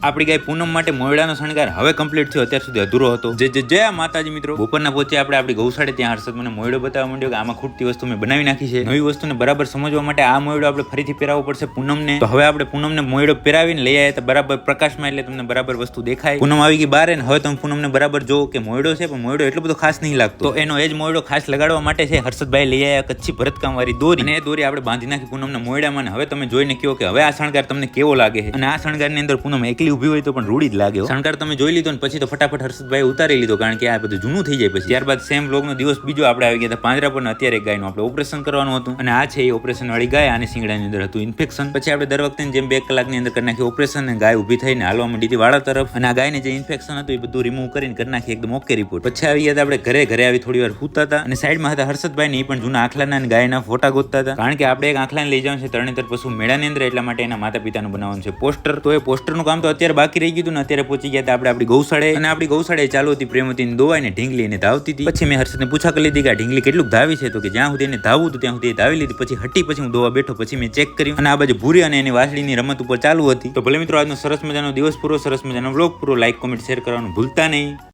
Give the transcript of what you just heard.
આપણી ગાય પૂનમ માટે મોયડાનો શણગાર હવે કમ્પ્લીટ થયો, અત્યાર સુધી અધૂરો હતો. જય માતાજી મિત્રો. બપોરના પહોંચ્યા આપણે આપણી ગૌશાળે. ત્યાં હર્ષદ મને મોયડો બતાવવા માંડ્યો કે આમાં ખૂટતી વસ્તુ મેં બનાવી નાખી છે. નવી વસ્તુને બરાબર સમજવા માટે આ મોયડો આપણે ફરીથી પહેરાવવો પડશે પૂનમને. તો હવે આપણે પૂનમને મોયડો પહેરાવીને લઈ આવ્યા બરાબર પ્રકાશમાં, એટલે તમને બરાબર વસ્તુ દેખાય. પૂનમ આવી ગઈ બહાર ને હવે તમે પૂનમને બરાબર જોવો કે મોયડો છે, પણ મોયડો એટલો બધો ખાસ નહીં લાગતો. તો એનો એ જ મોયડો ખાસ લગાડવા માટે છે હર્ષદભાઈ લઈ આવ્યા કચ્છી ભરતકામ વાળી દોરી, અને એ દોરી આપણે બાંધી નાખી પૂનમના મોયડામાં. હવે તમે જોઈને કહો કે હવે આ શણગાર તમને કેવો લાગે છે. અને આ શણગારની અંદર પૂનમ એકલી ઊભી હોય તો પણ રૂડી લાગે. શણગાર તમે જોઈ લીધો ને પછી તો ફટાફટ હર્ષદભાઈ ઉતારી લીધો, કારણ કે આ બધું જૂનું થઈ જાય. પછી ત્યારબાદ સેમ બ્લોગનો દિવસ બીજો આપણે આવી ગયા હતા પાંજરા પર. અત્યારે એક ગાયનું આપણે ઓપરેશન કરવાનું હતું, અને આ છે એ ઓપરેશન વાળી ગાય. આની શિંગડાની અંદર હતું ઇન્ફેક્શન. પછી આપણે દર વખતે જેમ 2 કલાકની અંદર કરી નાખી ઓપરેશન, ને ગાય ઊભી થઈને હાલવા માંડી હતી વાળા તરફ. અને આ ગાયને જે ઇન્ફેક્શન હતું એ બધું રિમૂવ કરીને કરી નાખી એકદમ ઓકે રિપોર્ટ. પછી આવી ગયા આપણે ઘરે આવી થોડી વાર સૂતા હતા, અને સાઈડમાં હતા હર્ષદભાઈ ને એ પણ જૂના આખલાના અને ગાયના ફોટા ગોતતા હતા, કારણ કે આપણે એક આખલાને લઈ જવાનું છે તરણેતર પશુ મેળાની અંદર, એટલા માટે એના માતા પિતાનું બનાવવાનું છે પોસ્ટર. તો એ પોસ્ટરનું કામ તો અત્યારે બાકી રહી ગયું ને અત્યારે પહોંચી ગયા આપણે આપણી ગૌશાળે. અને આપણી ગૌશાળે ચાલુ હતી પ્રેમવતીની દોવાઈ ને ઢીંગલી એને ધાવતી હતી. પછી મેં હર્ષદને પૂછા કરી લીધી કે આ ઢીંગલી કેટલું ધાવી છે, તો કે જ્યાં સુધી એને ધાવવું હતું ત્યાં સુધી ધાવી લીધી. પછી હટી, પછી હું દોવા બેઠો, પછી મેં ચેક કર્યું, અને આ બાજુ ભૂરી અને એની વાસળીની રમત ઉપર ચાલુ હતી. તો ભલે મિત્રો આજનો સરસ મજાનો દિવસ પૂરો, સરસ મજાનો વ્લોગ પૂરો. લાઈક કોમેન્ટ શેર કરવાનું ભૂલતા નહીં.